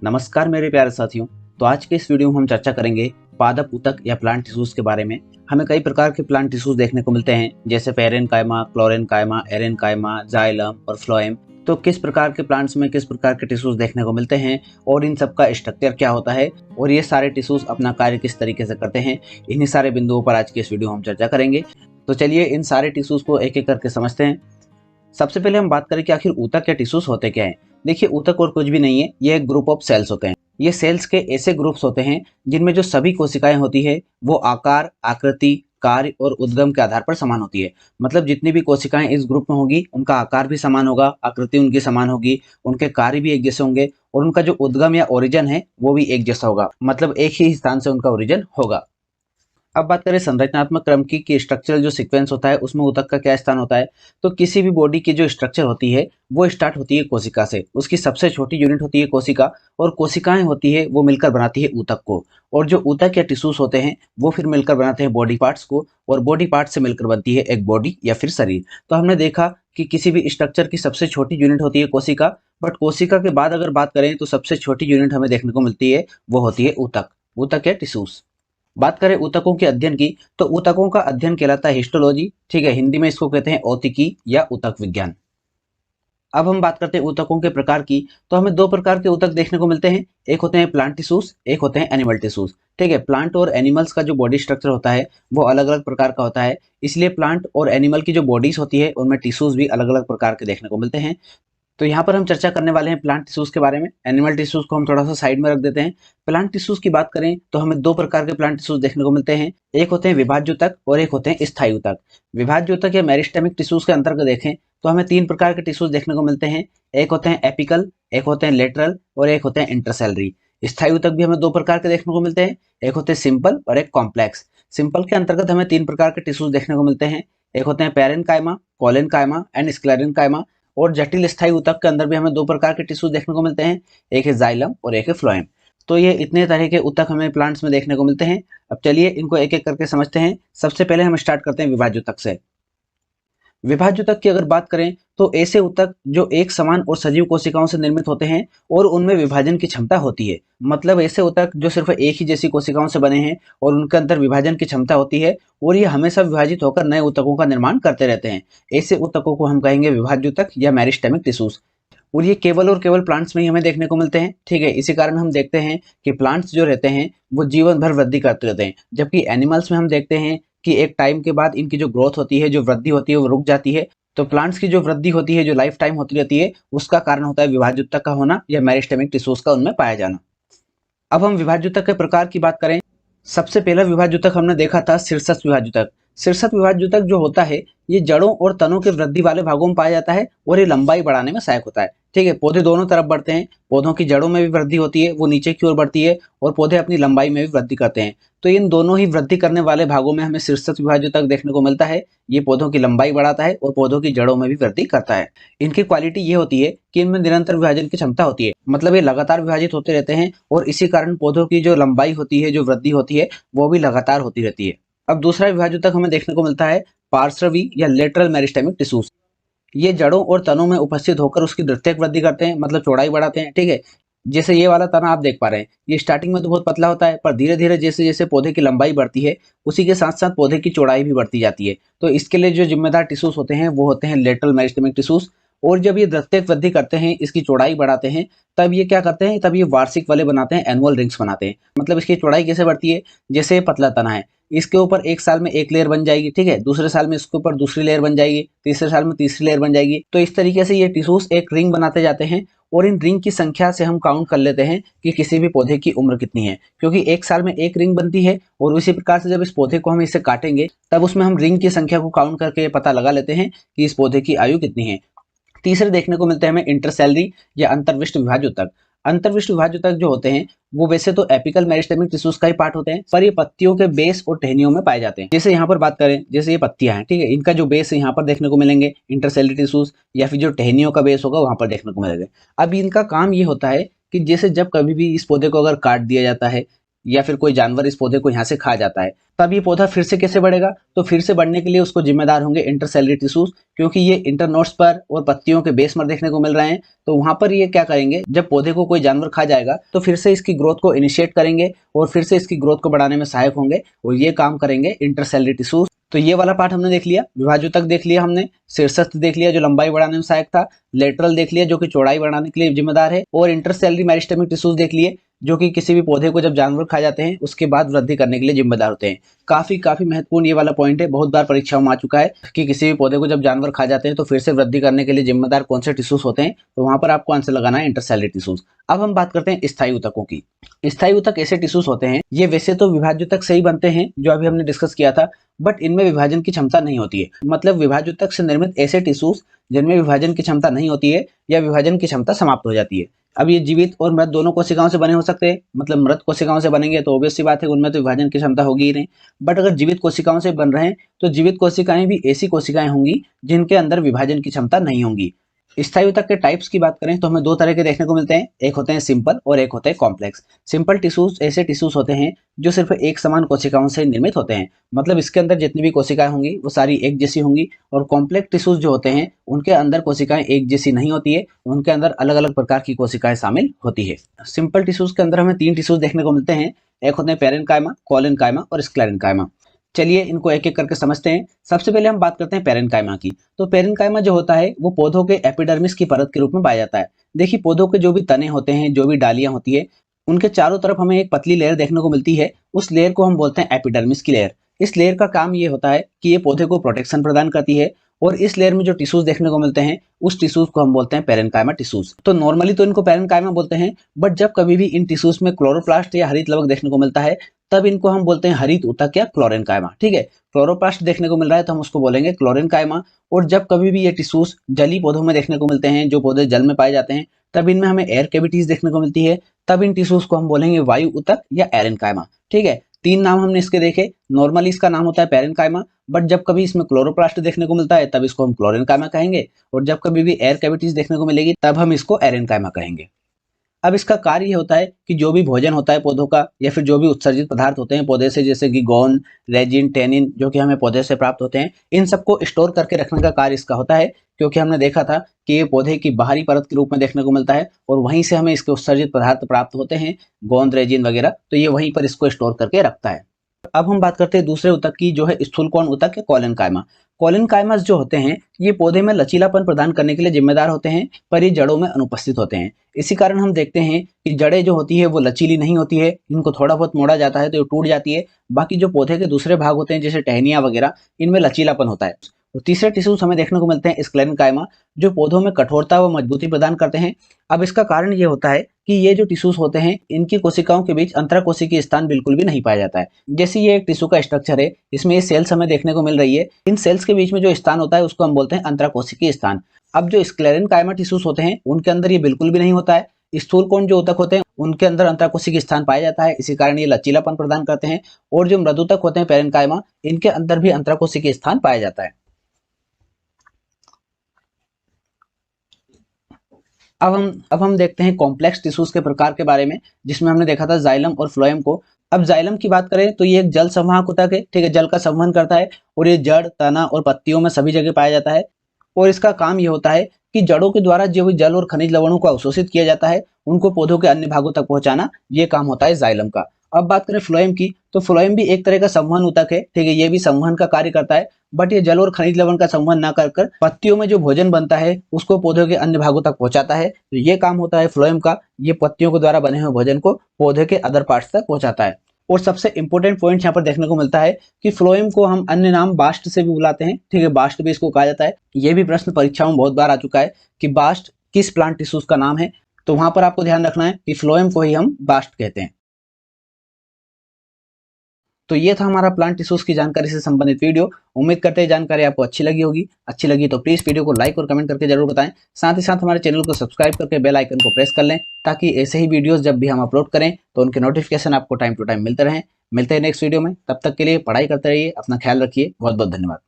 नमस्कार मेरे प्यारे साथियों। तो आज के इस वीडियो में हम चर्चा करेंगे पादप ऊतक या प्लांट टिश्यूज के बारे में। हमें कई प्रकार के प्लांट टिश्यूज देखने को मिलते हैं, जैसे पेरेनकाइमा, क्लोरेनकाइमा, एरेनकाइमा, जाइलम और फ्लोएम। तो किस प्रकार के प्लांट्स में किस प्रकार के टिश्यूज देखने को मिलते हैं और इन सब का स्ट्रक्चर क्या होता है और ये सारे टिश्यूज अपना कार्य किस तरीके से करते हैं, इन्हीं सारे बिंदुओं पर आज की इस वीडियो में हम चर्चा करेंगे। तो चलिए इन सारे टिश्यूज को एक एक करके समझते हैं। सबसे पहले हम बात करें कि आखिर ऊतक या टिश्यूज होते क्या हैं। देखिए, ऊतक और कुछ भी नहीं है, ये एक ग्रुप ऑफ सेल्स होते हैं। ये सेल्स के ऐसे ग्रुप्स होते हैं जिनमें जो सभी कोशिकाएं होती है वो आकार, आकृति, कार्य और उद्गम के आधार पर समान होती है। मतलब जितनी भी कोशिकाएं इस ग्रुप में होगी उनका आकार भी समान होगा, आकृति उनकी समान होगी, उनके कार्य भी एक जैसे होंगे और उनका जो उद्गम या ओरिजिन है वो भी एक जैसा होगा। मतलब एक ही स्थान से उनका ओरिजिन होगा। अब बात करें संरचनात्मक क्रम की कि स्ट्रक्चरल जो सीक्वेंस होता है उसमें ऊतक का क्या स्थान होता है। तो किसी भी बॉडी की जो स्ट्रक्चर होती है वो स्टार्ट होती है कोशिका से। उसकी सबसे छोटी यूनिट होती है कोशिका और कोशिकाएं होती है वो मिलकर बनाती है ऊतक को। और जो ऊतक या टिश्यूज होते हैं वो फिर मिलकर बनाते हैं बॉडी पार्ट्स को और बॉडी पार्ट से मिलकर बनती है एक बॉडी या फिर शरीर। तो हमने देखा कि किसी भी स्ट्रक्चर की सबसे छोटी यूनिट होती है कोशिका, बट कोशिका के बाद अगर बात करें तो सबसे छोटी यूनिट हमें देखने को मिलती है वो होती है ऊतक। ऊतक या टिश्यूज। बात करें ऊतकों के अध्ययन की तो ऊतकों का अध्ययन कहलाता है हिस्टोलॉजी। ठीक है, हिंदी में इसको कहते हैं औतिकी या ऊतक विज्ञान। अब हम बात करते हैं ऊतकों के प्रकार की। तो हमें दो प्रकार के ऊतक देखने को मिलते हैं, एक होते हैं प्लांट टिश्यूज, एक होते हैं एनिमल टिश्यूज। ठीक है, प्लांट और एनिमल्स का जो बॉडी स्ट्रक्चर होता है वो अलग अलग प्रकार का होता है, इसलिए प्लांट और एनिमल की जो बॉडीज होती है उनमें टिश्यूज भी अलग अलग प्रकार के देखने को मिलते हैं। तो यहाँ पर हम चर्चा करने वाले हैं प्लांट टिश्यूज के बारे में। एनिमल टिश्यूज को हम थोड़ा सा साइड में रख देते हैं। प्लांट टिश्यूज की बात करें तो हमें दो प्रकार के प्लांट टिश्यूज देखने को मिलते हैं, एक होते हैं विभाज्य ऊतक और एक होते हैं स्थायी ऊतक। विभाज्य ऊतक या मेरिस्टेमिक टिश्यूज के अंतर्गत देखें तो हमें तीन प्रकार के टिश्यूज देखने को मिलते हैं, एक होते हैं एपिकल, एक होते हैं लेटरल और एक होते हैं इंटरसेलरी। स्थायी ऊतक भी हमें दो प्रकार के देखने को मिलते हैं, एक होते हैं सिंपल और एक कॉम्प्लेक्स। सिंपल के अंतर्गत हमें तीन प्रकार के टिश्यूज देखने को मिलते हैं, एक होते हैं पेरेनकाइमा, कोलेनकाइमा एंड स्क्लेरेनकाइमा। और जटिल स्थायी ऊतक के अंदर भी हमें दो प्रकार के टिश्यूज देखने को मिलते हैं, एक है जाइलम और एक है फ्लोएम। तो ये इतने तरह के ऊतक हमें प्लांट्स में देखने को मिलते हैं। अब चलिए इनको एक एक करके समझते हैं। सबसे पहले हम स्टार्ट करते हैं विभाज्य ऊतक से। विभाज्य ऊतक की अगर बात करें तो ऐसे ऊतक जो एक समान और सजीव कोशिकाओं से निर्मित होते हैं और उनमें विभाजन की क्षमता होती है। मतलब ऐसे ऊतक जो सिर्फ एक ही जैसी कोशिकाओं से बने हैं और उनके अंदर विभाजन की क्षमता होती है और ये हमेशा विभाजित होकर नए ऊतकों का निर्माण करते रहते हैं। ऐसे ऊतकों को हम कहेंगे विभाज्य ऊतक या मेरिस्टेमिक टिश्यूज। और ये केवल और केवल प्लांट्स में ही हमें देखने को मिलते हैं। ठीक है, इसी कारण हम देखते हैं कि प्लांट्स जो रहते हैं वो जीवन भर वृद्धि करते रहते हैं, जबकि एनिमल्स में हम देखते हैं कि एक टाइम के बाद इनकी जो ग्रोथ होती है, जो वृद्धि होती है वो रुक जाती है। तो प्लांट्स की जो वृद्धि होती है, जो लाइफ टाइम होती रहती है, उसका कारण होता है विभाज्य ऊतक का होना या मेरिस्टेमिक टिश्यूज का उनमें पाया जाना। अब हम विभाज्य ऊतक के प्रकार की बात करें। सबसे पहला विभाज्य ऊतक हमने देखा था शीर्षस्थ विभाज्य ऊतक। शीर्षस्थ विभाज्य ऊतक जो होता है ये जड़ों और तनों के वृद्धि वाले भागों में पाया जाता है और ये लंबाई बढ़ाने में सहायक होता है। ठीक है, पौधे दोनों तरफ बढ़ते हैं, पौधों की जड़ों में भी वृद्धि होती है, वो नीचे की ओर बढ़ती है और पौधे अपनी लंबाई में भी वृद्धि करते हैं। तो इन दोनों ही वृद्धि करने वाले भागों में हमें शीर्षस्थ विभाज्य ऊतक देखने को मिलता है। ये पौधों की लंबाई बढ़ाता है और पौधों की जड़ों में भी वृद्धि करता है। इनकी क्वालिटी ये होती है कि इनमें निरंतर विभाजन की क्षमता होती है। मतलब ये लगातार विभाजित होते रहते हैं और इसी कारण पौधों की जो लंबाई होती है, जो वृद्धि होती है, वो भी लगातार होती रहती है। अब दूसरा विभाज्य ऊतक हमें देखने को मिलता है पार्श्वी या लेटरल मेरिस्टेमिक टिश्यूज। ये जड़ों और तनों में उपस्थित होकर उसकी द्वितीयक वृद्धि करते हैं, मतलब चौड़ाई बढ़ाते हैं। ठीक है, जैसे ये वाला तना आप देख पा रहे हैं, ये स्टार्टिंग में तो बहुत पतला होता है, पर धीरे धीरे जैसे जैसे पौधे की लंबाई बढ़ती है उसी के साथ साथ पौधे की चौड़ाई भी बढ़ती जाती है। तो इसके लिए जो जिम्मेदार टिश्यूज होते हैं वो होते हैं लेटरल मेरिस्टेमिक टिश्यूज। और जब ये द्वितीयक वृद्धि करते हैं, इसकी चौड़ाई बढ़ाते हैं, तब ये क्या करते हैं, तब ये वार्षिक वाले बनाते हैं, एनुअल रिंग्स बनाते हैं। मतलब इसकी चौड़ाई कैसे बढ़ती है, जैसे पतला तना है, इसके ऊपर एक साल में एक लेयर बन जाएगी। ठीक है, दूसरे साल में इसके ऊपर दूसरी लेयर बन जाएगी, तीसरे साल में तीसरी लेयर बन जाएगी। तो इस तरीके से ये टिश्यूज एक रिंग बनाते जाते हैं और इन रिंग की संख्या से हम काउंट कर लेते हैं कि किसी भी पौधे की उम्र कितनी है, क्योंकि एक साल में एक रिंग बनती है। और उसी प्रकार से जब इस पौधे को हम इसे काटेंगे तब उसमें हम रिंग की संख्या को काउंट करके पता लगा लेते हैं कि इस पौधे की आयु कितनी है। तीसरे देखने को मिलते हैं हमें इंटरसेलरी या अंतर्विष्ट विभाज्य ऊतक। अंतर्विष्ट विभाज्य ऊतक जो होते हैं वो वैसे तो एपिकल मेरिस्टेमिक टिश्यूज का ही पार्ट होते हैं, पर ये पत्तियों के बेस और टहनियों में पाए जाते हैं। जैसे यहाँ पर बात करें, जैसे ये पत्तियां हैं, ठीक है, इनका जो बेस है यहाँ पर देखने को मिलेंगे इंटरसेलरी टिश्यूज, या फिर जो टहनियों का बेस होगा वहां पर देखने को मिलेगा। अब इनका काम ये होता है कि जैसे जब कभी भी इस पौधे को अगर काट दिया जाता है या फिर कोई जानवर इस पौधे को यहाँ से खा जाता है, तब ये पौधा फिर से कैसे बढ़ेगा? तो फिर से बढ़ने के लिए उसको जिम्मेदार होंगे इंटरसेलुलर टिश्यूज, क्योंकि ये इंटरनोड्स पर और पत्तियों के बेस पर देखने को मिल रहे हैं। तो वहां पर ये क्या करेंगे, जब पौधे को कोई जानवर खा जाएगा तो फिर से इसकी ग्रोथ को इनिशिएट करेंगे और फिर से इसकी ग्रोथ को बढ़ाने में सहायक होंगे, और ये काम करेंगे इंटरसेलुलर टिश्यूज। तो ये वाला पार्ट हमने देख लिया, विभाजक देख लिया हमने, शीर्षस्थ देख लिया जो लंबाई बढ़ाने में सहायक था, लेटरल देख लिया जो कि चौड़ाई बढ़ाने के लिए जिम्मेदार है, और इंटरसेलुलर मेरिस्टेमिक टिश्यूज देख लिए जो कि किसी भी पौधे को जब जानवर खा जाते हैं उसके बाद वृद्धि करने के लिए जिम्मेदार होते हैं। काफी महत्वपूर्ण ये वाला पॉइंट है, बहुत बार परीक्षाओं में आ चुका है कि किसी भी पौधे को जब जानवर खा जाते हैं तो फिर से वृद्धि करने के लिए जिम्मेदार कौन से टिश्यूज होते हैं, तो वहां पर आपको आंसर लगाना है इंटरसेलुलर टिश्यूज। अब हम बात करते हैं स्थायी ऊतकों की। स्थायी ऊतक ऐसे टिश्यूज होते हैं, ये वैसे तो विभाज्योतक से ही बनते हैं जो अभी हमने डिस्कस किया था, बट इनमें विभाजन की क्षमता नहीं होती है। मतलब विभाज्योतक से निर्मित ऐसे टिश्यूज जिनमें विभाजन की क्षमता नहीं होती है या विभाजन की क्षमता समाप्त हो जाती है। अब ये जीवित और मृत दोनों कोशिकाओं से बने हो सकते हैं, मतलब मृत कोशिकाओं से बनेंगे तो ऑब्वियस सी बात है उनमें तो विभाजन की क्षमता होगी ही नहीं, बट अगर जीवित कोशिकाओं से बन रहे हैं तो जीवित कोशिकाएं भी ऐसी कोशिकाएं होंगी जिनके अंदर विभाजन की क्षमता नहीं होंगी। स्थायी ऊतक के टाइप्स की बात करें तो हमें दो तरह के देखने को मिलते हैं, एक होते हैं सिंपल और एक होते हैं कॉम्प्लेक्स। सिंपल टिश्यूज ऐसे टिश्यूज होते हैं जो सिर्फ एक समान कोशिकाओं से निर्मित होते हैं, मतलब इसके अंदर जितनी भी कोशिकाएं होंगी वो सारी एक जैसी होंगी। और कॉम्प्लेक्स टिश्यूज जो होते हैं उनके अंदर कोशिकाएं एक जैसी नहीं होती है, उनके अंदर अलग अलग प्रकार की कोशिकाएं शामिल होती है। सिंपल टिश्यूज के अंदर हमें तीन टिश्यूज देखने को मिलते हैं, एक होते हैं पेरेन्काइमा, कोलेनकाइमा और स्क्लेरेन्काइमा। चलिए इनको एक एक करके समझते हैं। सबसे पहले हम बात करते हैं पेरेन्काइमा की। तो पेरेन्काइमा जो होता है वो पौधों के एपिडर्मिस की परत के रूप में पाया जाता है। देखिए पौधों के जो भी तने होते हैं, जो भी डालियां होती है, उनके चारों तरफ हमें एक पतली लेयर देखने को मिलती है, उस लेयर को हम बोलते हैं एपिडर्मिस की लेयर। इस लेयर का काम ये होता है कि ये पौधे को प्रोटेक्शन प्रदान करती है, और इस लेयर में जो टिश्यूज देखने को मिलते हैं उस टिश्यूज को हम बोलते हैं पेरेन्काइमा टिश्यूज। तो नॉर्मली तो इनको पेरेन्काइमा बोलते हैं, बट जब कभी भी इन टिश्यूज में क्लोरोप्लास्ट या हरित लवक देखने को मिलता है तब इनको हम बोलते हैं हरित ऊतक या क्लोरेन्काइमा। ठीक है, क्लोरोप्लास्ट देखने को मिल रहा है तो हम उसको बोलेंगे क्लोरेन्काइमा। और जब कभी भी ये टिश्यूज जली पौधों में देखने को मिलते हैं, जो पौधे जल में पाए जाते हैं, तब इनमें हमें एयर कैविटीज देखने को मिलती है, तब इन टिश्यूज को हम बोलेंगे वायु ऊतक या एरेन्काइमा। ठीक है, तीन नाम हमने इसके देखे। नॉर्मली इसका नाम होता है पेरेन्काइमा, बट जब कभी इसमें क्लोरोप्लास्ट देखने को मिलता है तब इसको हम क्लोरेन्काइमा कहेंगे, और जब कभी भी एयर कैविटीज देखने को मिलेगी तब हम इसको एरेन्काइमा कहेंगे। अब इसका कार्य ये होता है कि जो भी भोजन होता है पौधों का, या फिर जो भी उत्सर्जित पदार्थ होते हैं पौधे से, जैसे कि गोंद, रेजिन, टेनिन, जो कि हमें पौधे से प्राप्त होते हैं, इन सबको स्टोर करके रखने का कार्य इसका होता है। क्योंकि हमने देखा था कि ये पौधे की बाहरी परत के रूप में देखने को मिलता है और वहीं से हमें इसके उत्सर्जित पदार्थ प्राप्त होते हैं, गोंद, रेजिन वगैरह, तो ये वहीं पर इसको स्टोर करके रखता है। अब हम बात करते हैं दूसरे ऊतक की, जो है स्थूलकोण ऊतक या कोलेनकाइमा। कोलेनकाइमास जो होते हैं ये पौधे में लचीलापन प्रदान करने के लिए जिम्मेदार होते हैं, पर ये जड़ों में अनुपस्थित होते हैं। इसी कारण हम देखते हैं कि जड़ें जो होती है वो लचीली नहीं होती है, इनको थोड़ा बहुत मोड़ा जाता है तो ये टूट जाती है। बाकी जो पौधे के दूसरे भाग होते हैं जैसे टहनियाँ वगैरह, इनमें लचीलापन होता है। तो तीसरे टिश्यूज हमें देखने को मिलते हैं स्क्लेरेन्काइमा, जो पौधों में कठोरता व मजबूती प्रदान करते हैं। अब इसका कारण ये होता है कि ये जो टिश्यूज होते हैं इनकी कोशिकाओं के बीच अंतराकोशिकीय स्थान बिल्कुल भी नहीं पाया जाता है। जैसे ये एक टिश्यू का स्ट्रक्चर है, इसमें ये सेल्स हमें देखने को मिल रही है, इन सेल्स के बीच में जो स्थान होता है उसको हम बोलते हैं अंतराकोशिकीय स्थान। अब जो स्क्लेरेन्काइमा टिश्यूज होते हैं उनके अंदर ये बिल्कुल भी नहीं होता है। स्थूलकोण जो ऊतक होते हैं उनके अंदर अंतराकोशिकीय स्थान पाया जाता है, इसी कारण ये लचीलापन प्रदान करते हैं। और जो मृदुतक होते हैं पेरेन्काइमा, इनके अंदर भी अंतराकोशिकीय स्थान पाया जाता है। अब हम देखते हैं कॉम्प्लेक्स टिश्यूज के प्रकार के बारे में, जिसमें हमने देखा था जाइलम और फ्लोएम को। अब जाइलम की बात करें तो ये एक जल संवाहक ऊतक है, ठीक है, जल का संवहन करता है और ये जड़, तना और पत्तियों में सभी जगह पाया जाता है। और इसका काम ये होता है कि जड़ों के द्वारा जो भी जल और खनिज लवणों को अवशोषित किया जाता है उनको पौधों के अन्य भागों तक पहुंचाना, ये काम होता है जाइलम का। अब बात करें फ्लोएम की, तो फ्लोएम भी एक तरह का संवहन ऊतक है, ठीक है, ये भी संवहन का कार्य करता है, बट ये जल और खनिज लवण का संवहन ना कर पत्तियों में जो भोजन बनता है उसको पौधों के अन्य भागों तक पहुंचाता है। तो ये काम होता है फ्लोएम का, ये पत्तियों के द्वारा बने हुए भोजन को पौधे के अदर पार्ट्स तक पहुंचाता है। और सबसे इंपॉर्टेंट पॉइंट यहाँ पर देखने को मिलता है कि फ्लोएम को हम अन्य नाम बास्ट से भी बुलाते हैं, ठीक है, बास्ट भी इसको कहा जाता है। ये भी प्रश्न परीक्षाओं में बहुत बार आ चुका है कि बास्ट किस प्लांट टिश्यूज का नाम है, तो वहां पर आपको ध्यान रखना है कि फ्लोएम को ही हम बास्ट कहते हैं। तो ये था हमारा प्लांट टिश्यूज की जानकारी से संबंधित वीडियो। उम्मीद करते हैं जानकारी आपको अच्छी लगी होगी। अच्छी लगी तो प्लीज वीडियो को लाइक और कमेंट करके जरूर बताएं। साथ ही साथ हमारे चैनल को सब्सक्राइब करके बेल आइकन को प्रेस कर लें, ताकि ऐसे ही वीडियोस जब भी हम अपलोड करें तो उनके नोटिफिकेशन आपको टाइम टू टाइम मिलते रहें। मिलते हैं नेक्स्ट वीडियो में, तब तक के लिए पढ़ाई करते रहिए, अपना ख्याल रखिए। बहुत बहुत धन्यवाद।